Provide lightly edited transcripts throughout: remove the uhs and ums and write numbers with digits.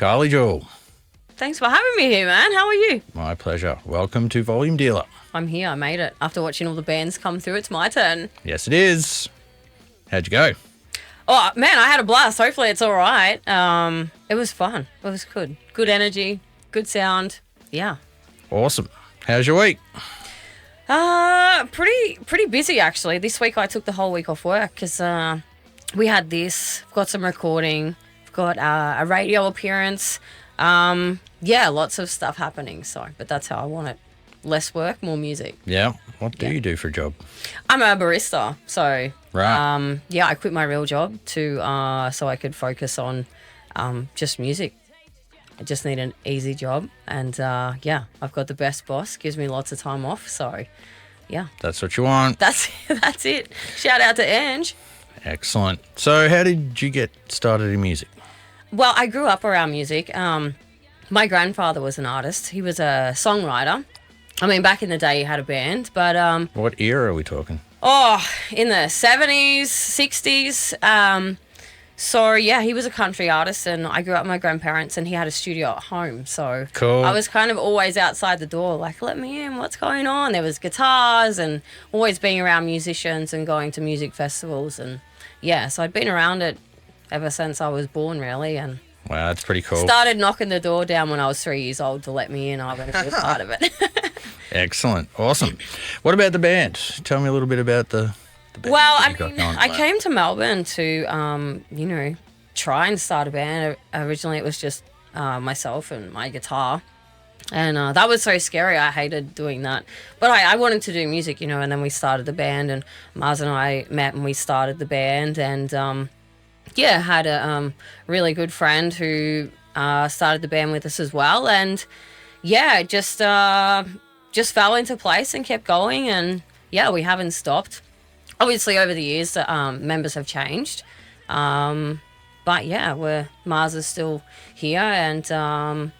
KARLY JEWELL. Thanks for having me here, man. How are you? My pleasure. Welcome to Volume Dealer. I'm here. I made it. After watching all the bands come through, it's my turn. Yes, it is. How'd you go? Oh, man, I had a blast. Hopefully it's all right. It was fun. It was good. Good energy, good sound. Yeah. Awesome. How's your week? Pretty busy, actually. This week I took the whole week off work because we had this. We've got some recording. We've got a radio appearance. Yeah, lots of stuff happening. But that's how I want it. Less work, more music. Yeah. What do you do for a job? I'm a barista. So, right. yeah, I quit my real job so I could focus on just music. I just need an easy job. And, yeah, I've got the best boss. Gives me lots of time off. So, yeah. That's what you want. That's it. Shout out to Ange. Excellent. So how did you get started in music? Well, I grew up around music. My grandfather was an artist. He was a songwriter. I mean, back in the day, he had a band, but... What era are we talking? Oh, in the 70s, 60s. So, yeah, he was a country artist, and I grew up with my grandparents, and he had a studio at home. So cool. I was kind of always outside the door, like, let me in, what's going on? There was guitars and always being around musicians and going to music festivals. And, yeah, so I'd been around it ever since I was born, really, and... Wow, that's pretty cool. Started knocking the door down when I was 3 years old to let me in. I wanted to be a part of it. Excellent. Awesome. What about the band? Tell me a little bit about the band. Well, I came to Melbourne to, try and start a band. Originally, it was just myself and my guitar. And that was so scary. I hated doing that. But I wanted to do music, and then we started the band. And Mars and I met and we started the band. And... yeah, had a really good friend who started the band with us as well, and yeah, just fell into place and kept going, and yeah, we haven't stopped. Obviously, over the years, members have changed, but yeah, Mars is still here, and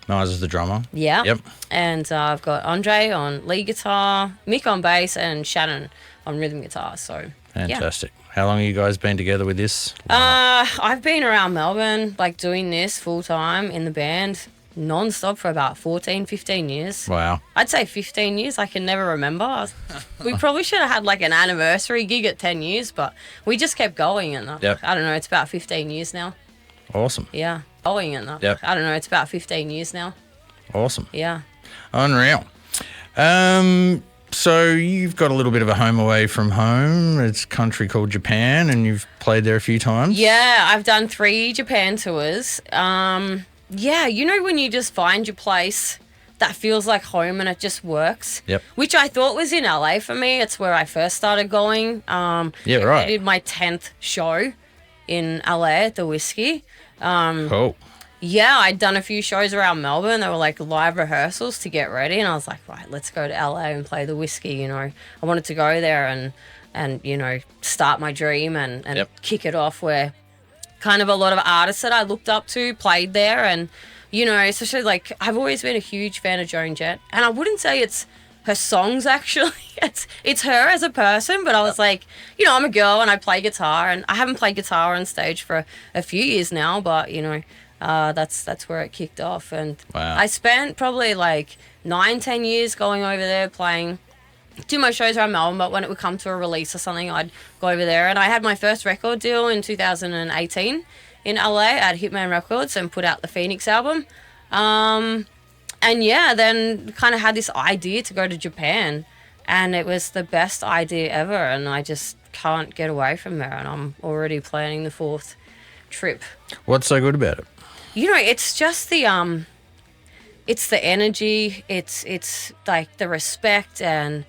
Mars is the drummer. Yeah. Yep. And I've got Andre on lead guitar, Mick on bass, and Shannon on rhythm guitar. So fantastic. Yeah. How long have you guys been together with this? I've been around Melbourne, doing this full time in the band, non-stop for about 14, 15 years. Wow. I'd say 15 years. I can never remember. We probably should have had an anniversary gig at 10 years, but we just kept going. And I don't know, it's about 15 years now. Awesome. Yeah. Going and I don't know, it's about 15 years now. Awesome. Yeah. Unreal. So you've got a little bit of a home away from home. It's a country called Japan, and you've played there a few times. Yeah, I've done 3 Japan tours. Yeah, when you just find your place that feels like home and it just works. Yep. Which I thought was in LA for me. It's where I first started going. Yeah, right. I did my 10th show in LA at the Whiskey. Cool. Yeah, I'd done a few shows around Melbourne. They were live rehearsals to get ready, and I was like, right, let's go to LA and play the Whiskey. I wanted to go there and start my dream and kick it off where kind of a lot of artists that I looked up to played there. And, especially I've always been a huge fan of Joan Jett, and I wouldn't say it's her songs actually. It's her as a person, but I was like, I'm a girl and I play guitar, and I haven't played guitar on stage for a few years now, but, that's where it kicked off. And wow. I spent probably 9-10 years going over there playing, do my shows around Melbourne, but when it would come to a release or something, I'd go over there. And I had my first record deal in 2018 in LA at Hitman Records and put out the Phoenix album. And yeah, then kind of had this idea to go to Japan, and it was the best idea ever, and I just can't get away from there, and I'm already planning the 4th trip. What's so good about it? It's just the it's the energy, it's the respect, and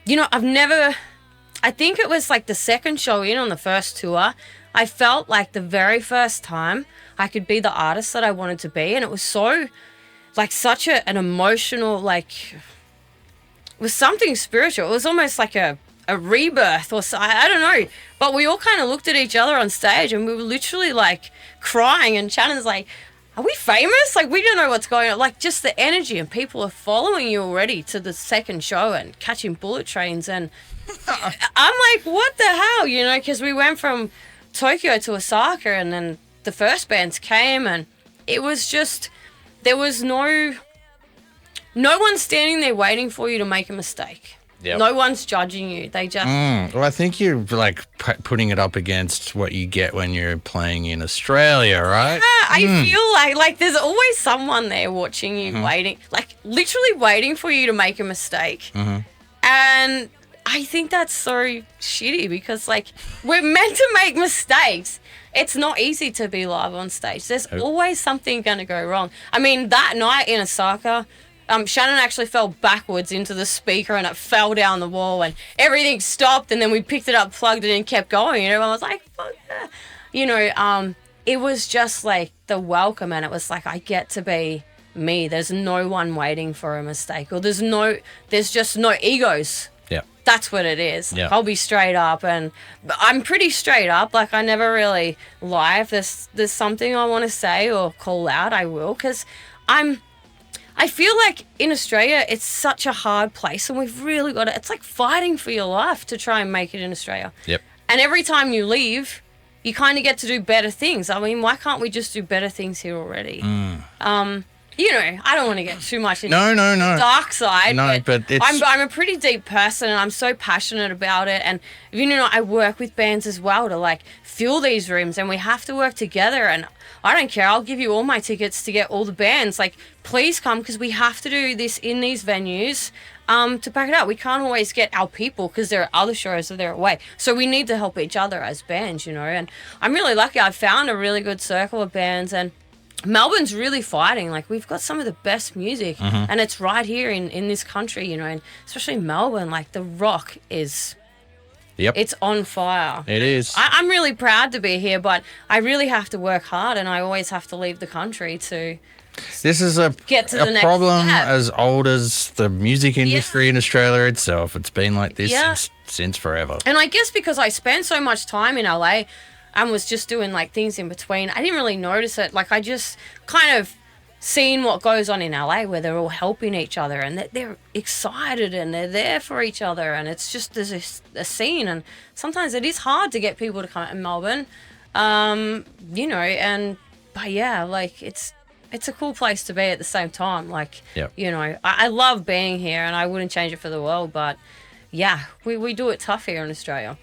I think it was the second show in on the first tour, I felt like the very first time I could be the artist that I wanted to be, and it was so such an emotional, it was something spiritual. It was almost like a rebirth or so, I don't know. But we all kind of looked at each other on stage and we were literally crying, and Shannon's like, are we famous? We don't know what's going on. Just the energy, and people are following you already to the second show and catching bullet trains. And I'm like, what the hell? Because we went from Tokyo to Osaka, and then the first bands came, and it was just, there was no one standing there waiting for you to make a mistake. Yep. No one's judging you. They just... Well, I think you're like putting it up against what you get when you're playing in Australia, right? I feel like there's always someone there watching you, waiting, like literally waiting for you to make a mistake. And I think that's so shitty because like we're meant to make mistakes. It's not easy to be live on stage. There's always something going to go wrong. I mean, that night in Osaka, Shannon actually fell backwards into the speaker and it fell down the wall and everything stopped, and then we picked it up, plugged it in, and kept going. And everyone was like, fuck that. You know, it was just like the welcome, and it was like, I get to be me. There's no one waiting for a mistake, or there's just no egos. Yeah. That's what it is. Yeah. I'll be straight up, and I'm pretty straight up. Like, I never really lie. If there's something I want to say or call out, I will, because I feel like in Australia, it's such a hard place, and we've really got to, it's like fighting for your life to try and make it in Australia. Yep. And every time you leave, you kind of get to do better things. I mean, why can't we just do better things here already? You know, I don't want to get too much into No. the dark side. No, but it's... I'm a pretty deep person, and I'm so passionate about it. And, you know, I work with bands as well to, like, fill these rooms, and we have to work together. And I don't care. I'll give you all my tickets to get all the bands. Like, please come, because we have to do this in these venues to back it up. We can't always get our people because there are other shows that they're away. So we need to help each other as bands, you know. And I'm really lucky. I've found a really good circle of bands, and Melbourne's really fighting. Like, we've got some of the best music, and it's right here in this country, you know, and especially Melbourne. Like, the rock is... Yep. It's on fire. It is. I'm really proud to be here, but I really have to work hard, and I always have to leave the country to This is a get to the next problem step. as old as the music industry in Australia itself. It's been like this since forever. And I guess because I spent so much time in LA and was just doing like things in between, I didn't really notice it. Like, I just kind of seen what goes on in LA, where they're all helping each other, and they're excited, and they're there for each other, and it's just, there's a scene. And sometimes it is hard to get people to come out in Melbourne, you know, but yeah, like, it's a cool place to be at the same time. Like, you know, I love being here, and I wouldn't change it for the world, but yeah, we do it tough here in Australia.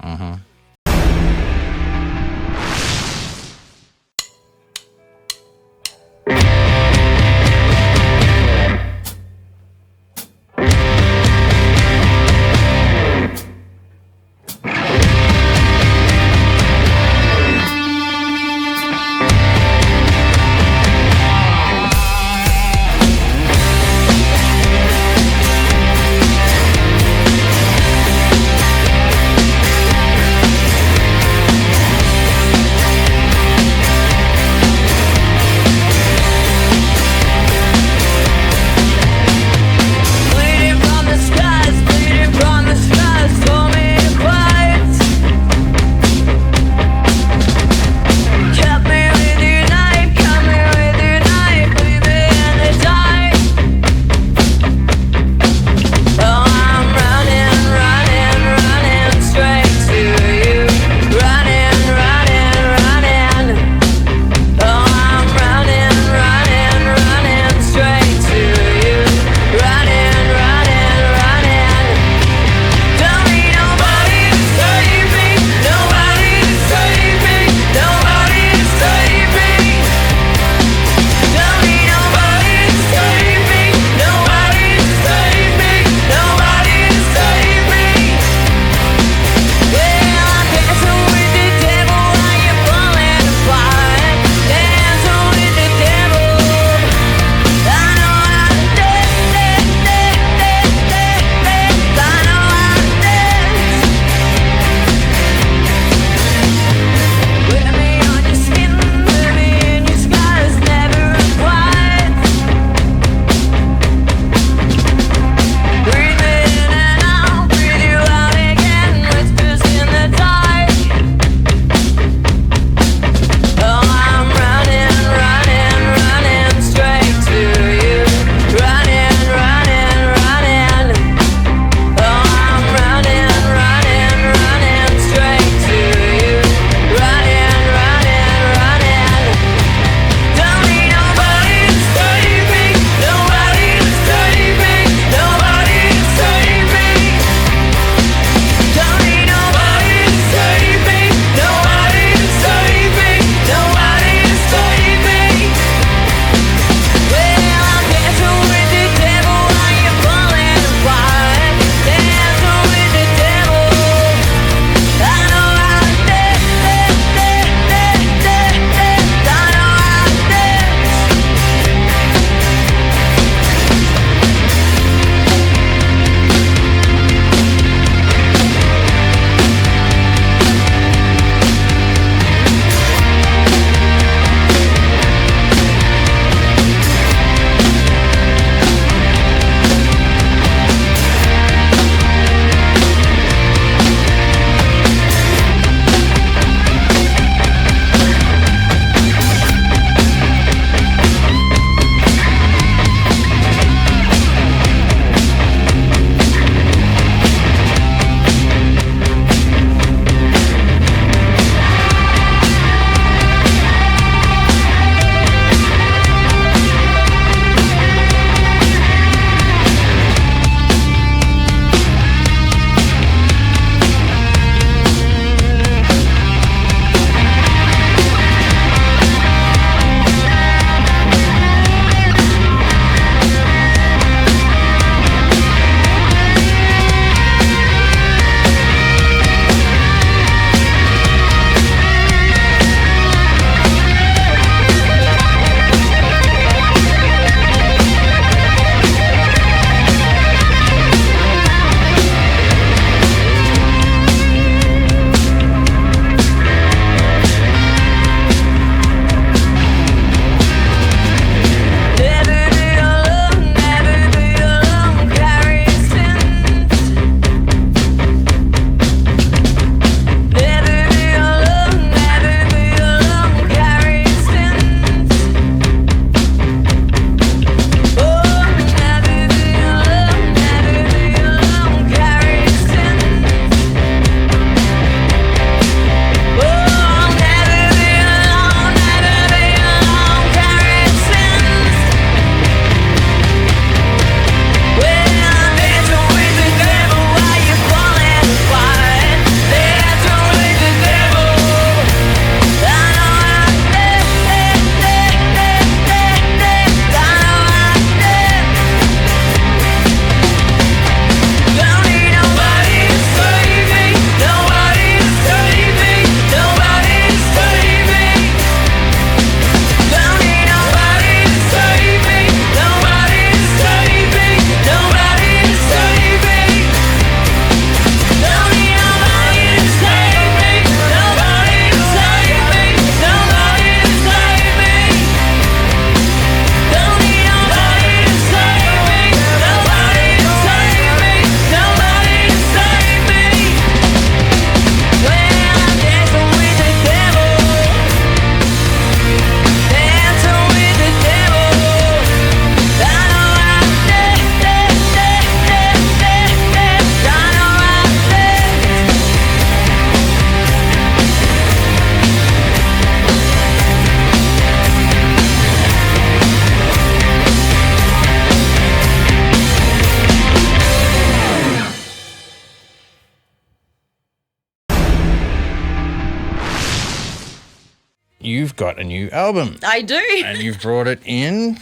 you've got a new album. I do. And you've brought it in.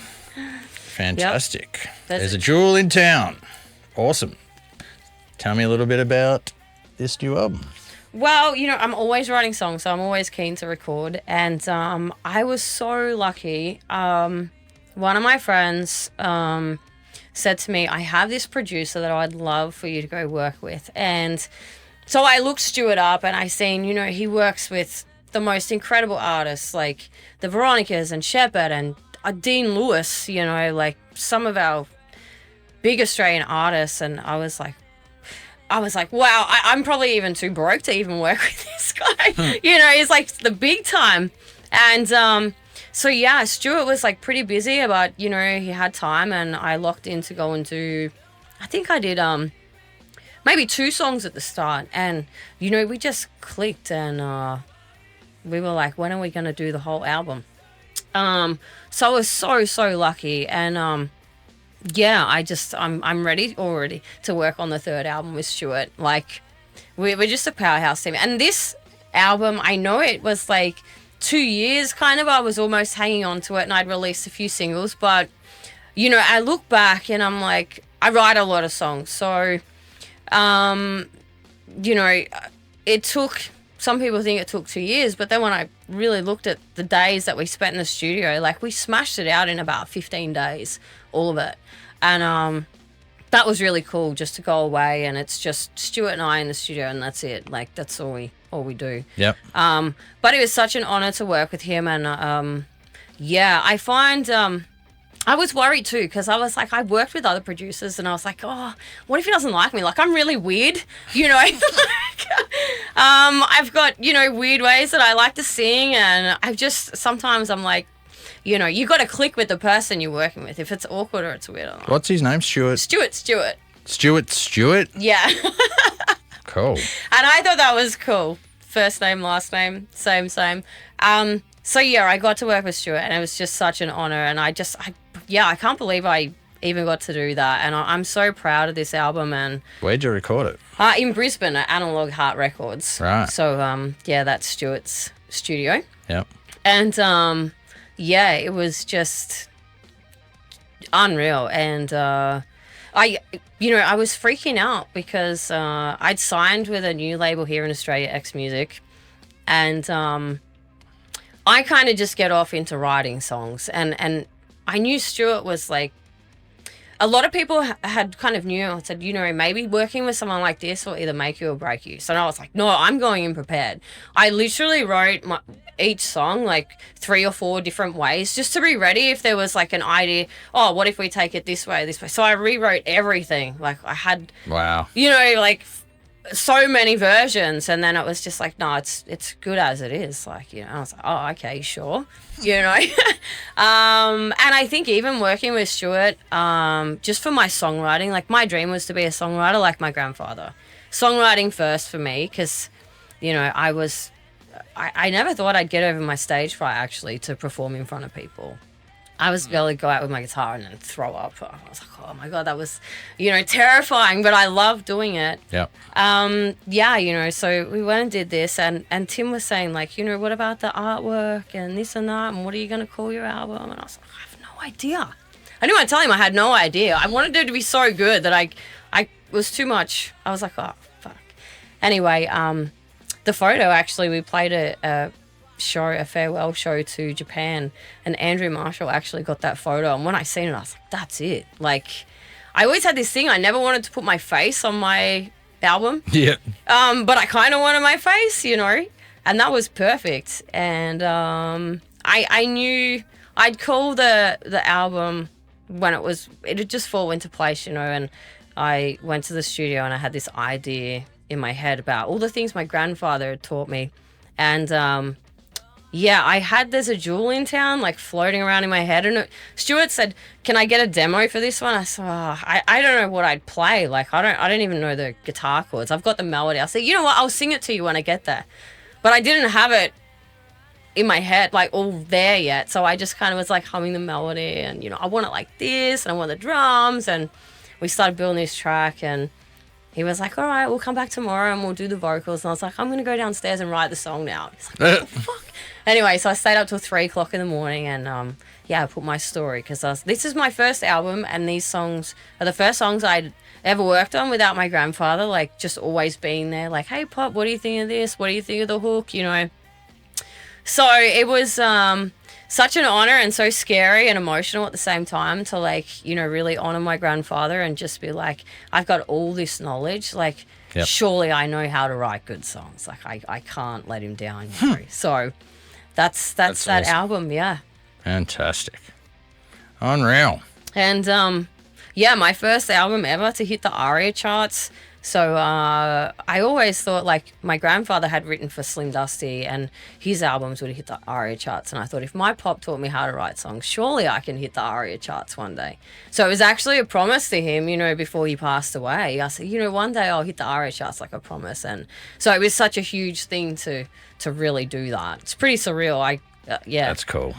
Fantastic. Yep. There's a jewel in town. Awesome. Tell me a little bit about this new album. Well, I'm always writing songs, so I'm always keen to record. And I was so lucky. One of my friends said to me, I have this producer that I'd love for you to go work with. And so I looked Stuart up and I seen, he works with the most incredible artists like the Veronicas and Shepherd and Dean Lewis, like some of our big Australian artists. And I was like, wow, I'm probably even too broke to even work with this guy. He's like the big time. And so, yeah, Stuart was like pretty busy, but, he had time and I locked in to go and do, I think I did maybe 2 songs at the start. And, we just clicked and we were like, when are we going to do the whole album? So I was so lucky. And yeah, I'm ready already to work on the 3rd album with Stuart. Like, we're just a powerhouse team. And this album, I know it was like 2 years kind of. I was almost hanging on to it and I'd released a few singles. But, I look back and I'm like, I write a lot of songs. So, it took, some people think it took 2 years. But then when I really looked at the days that we spent in the studio, like we smashed it out in about 15 days, all of it. And that was really cool just to go away and it's just Stuart and I in the studio and that's it. Like that's all we do. Yep. But it was such an honor to work with him and yeah, I find I was worried too because I was like, I worked with other producers and I was like, oh, what if he doesn't like me? Like I'm really weird, I've got, weird ways that I like to sing and sometimes I'm like, you got to click with the person you're working with. If it's awkward or it's weird. Or not. What's his name? Stuart? Stuart? Yeah. Cool. And I thought that was cool. First name, last name, same. So yeah, I got to work with Stuart and it was just such an honor. And I can't believe I even got to do that. And I'm so proud of this album. And where'd you record it? In Brisbane at Analog Heart Records. Right. So yeah, that's Stuart's studio. Yep. And yeah, it was just unreal. And I was freaking out because I'd signed with a new label here in Australia, X Music, and I kind of just get off into writing songs. And I knew Stuart was like, a lot of people had kind of knew and said, maybe working with someone like this will either make you or break you. So I was like, no, I'm going in prepared. I literally wrote each song like 3 or 4 different ways just to be ready if there was like an idea, oh, what if we take it this way? So I rewrote everything. Like I had, wow, like so many versions. And then it was just like, no, it's good as it is. Like, I was like, oh, okay, sure. And I think even working with Stuart, just for my songwriting, like my dream was to be a songwriter like my grandfather. Songwriting first for me because, I never thought I'd get over my stage fright actually to perform in front of people. I was able to go out with my guitar and then throw up. I was like, oh my God, that was, terrifying, but I love doing it. Yeah. Yeah, so we went and did this and Tim was saying like, what about the artwork and this and that and what are you going to call your album? And I was like, I have no idea. I didn't want to tell him I had no idea. I wanted it to be so good that I was too much. I was like, oh, fuck. Anyway, the photo actually, we played a farewell show to Japan and Andrew Marshall actually got that photo and when I seen it I was like, that's it. Like I always had this thing, I never wanted to put my face on my album. Yeah. But I kind of wanted my face, and that was perfect. And I knew I'd call the album when it'd just fall into place, and I went to the studio and I had this idea in my head about all the things my grandfather had taught me. And yeah, there's a jewel in town, like floating around in my head. And Stuart said, can I get a demo for this one? I said, I don't know what I'd play. Like, I don't even know the guitar chords. I've got the melody. I said, you know what? I'll sing it to you when I get there. But I didn't have it in my head, like all there yet. So I just kind of was like humming the melody and, I want it like this and I want the drums. And we started building this track and he was like, all right, we'll come back tomorrow and we'll do the vocals. And I was like, I'm going to go downstairs and write the song now. He's like, what the fuck? Anyway, so I stayed up till 3 o'clock in the morning, and I put my story, because this is my first album, and these songs are the first songs I'd ever worked on without my grandfather, like just always being there, like, hey Pop, what do you think of this? What do you think of the hook? You know. So it was such an honor and so scary and emotional at the same time to, like, you know, really honor my grandfather and just be like, I've got all this knowledge, like, surely I know how to write good songs. Like, I can't let him down. You know? So that's that awesome. Album, yeah. Fantastic. Unreal. And my first album ever to hit the ARIA charts. So I always thought, like, my grandfather had written for Slim Dusty and his albums would hit the ARIA charts. And I thought, if my pop taught me how to write songs, surely I can hit the ARIA charts one day. So it was actually a promise to him, you know, before he passed away. I said, you know, one day I'll hit the ARIA charts, like I promise. And so it was such a huge thing to really do that. It's pretty surreal. That's cool.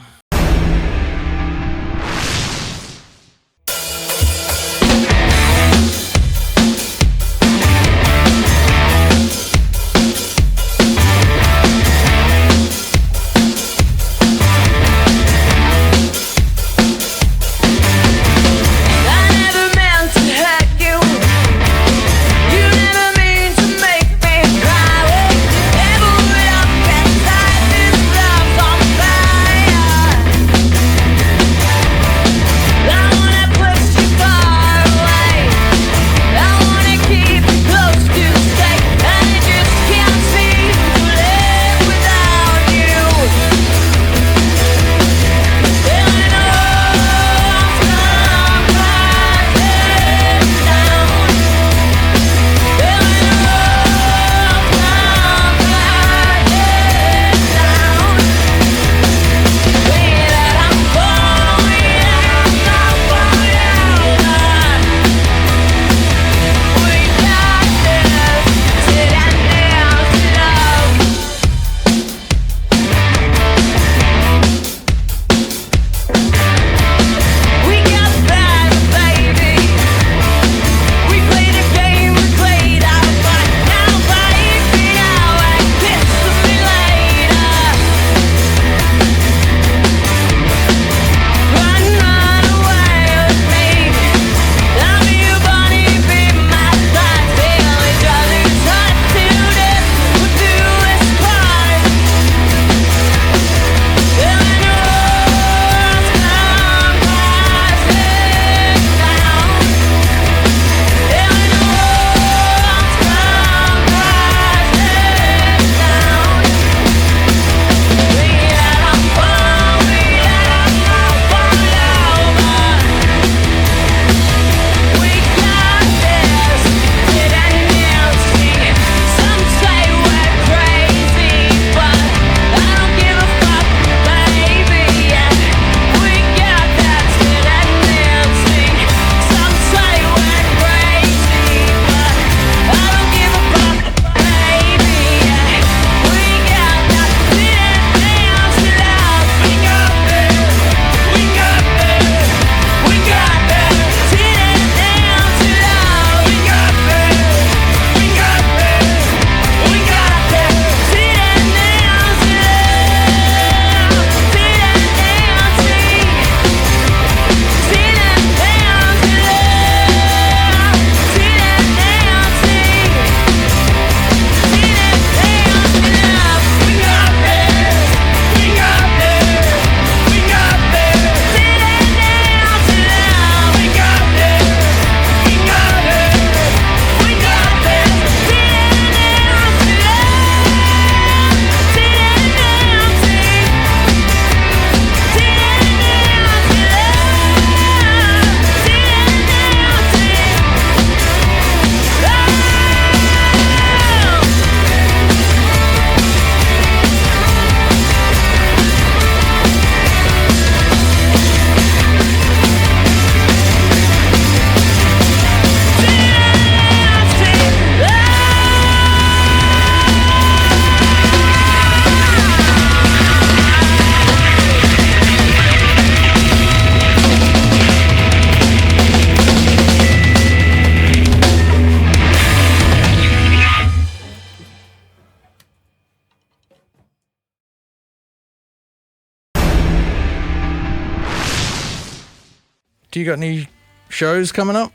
do you got any shows coming up?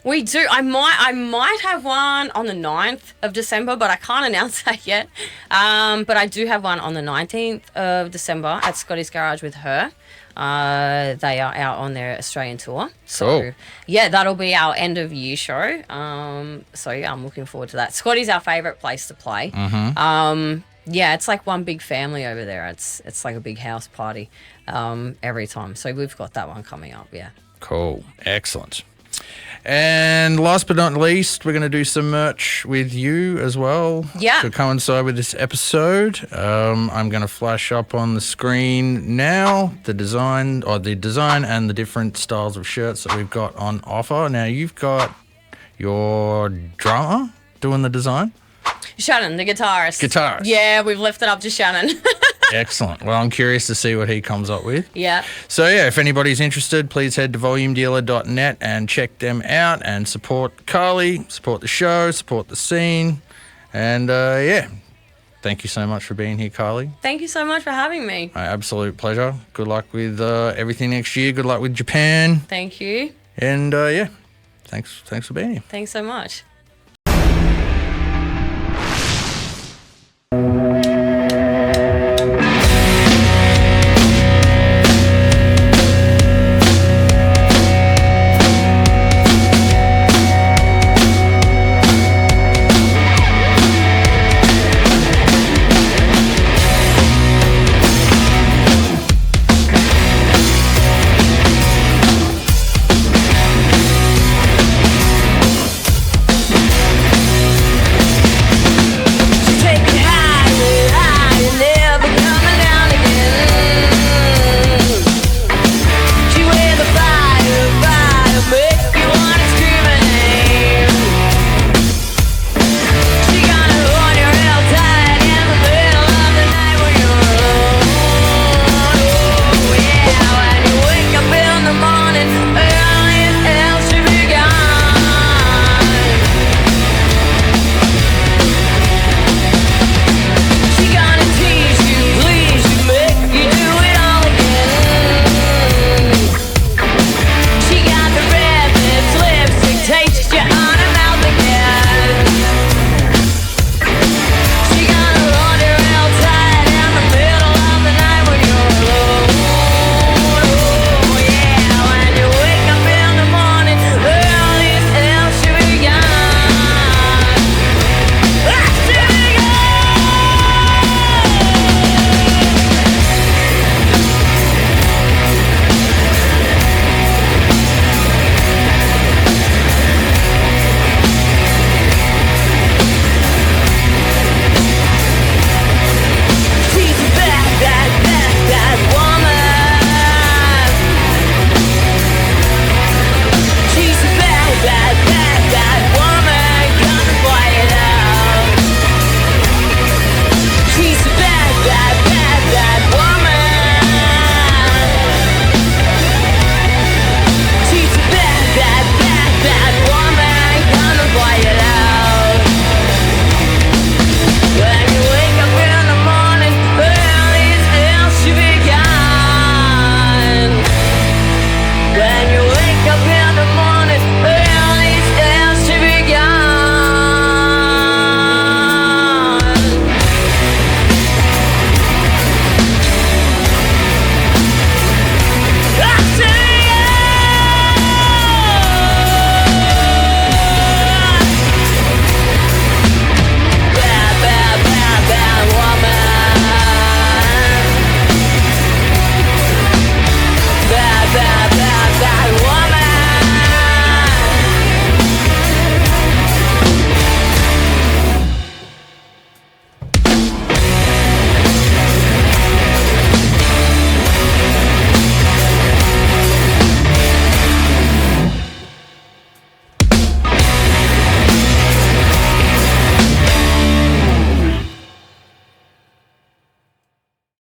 We do. I might have one on the 9th of December, but I can't announce that yet. But I do have one on the 19th of December at Scotty's Garage with her. They are out on their Australian tour. So, Cool. yeah, that'll be our end of year show. So, yeah, I'm looking forward to that. Scotty's our favourite place to play. Yeah, it's like one big family over there. It's like a big house party every time. So we've got that one coming up, yeah. Cool. Excellent. And last but not least, we're going to do some merch with you as well. Yeah. To coincide with this episode. I'm going to flash up on the screen now the design and the different styles of shirts that we've got on offer. Now, you've got your drummer doing the design. Shannon, the guitarist. Yeah, we've left it up to Shannon. Excellent. Well, I'm curious to see what he comes up with. Yeah. So, yeah, if anybody's interested, please head to volumedealer.net and check them out and support Karly, support the show, support the scene. And, yeah, thank you so much for being here, Karly. Thank you so much for having me. My absolute pleasure. Good luck with everything next year. Good luck with Japan. Thank you. And, yeah, thanks for being here. Thanks so much.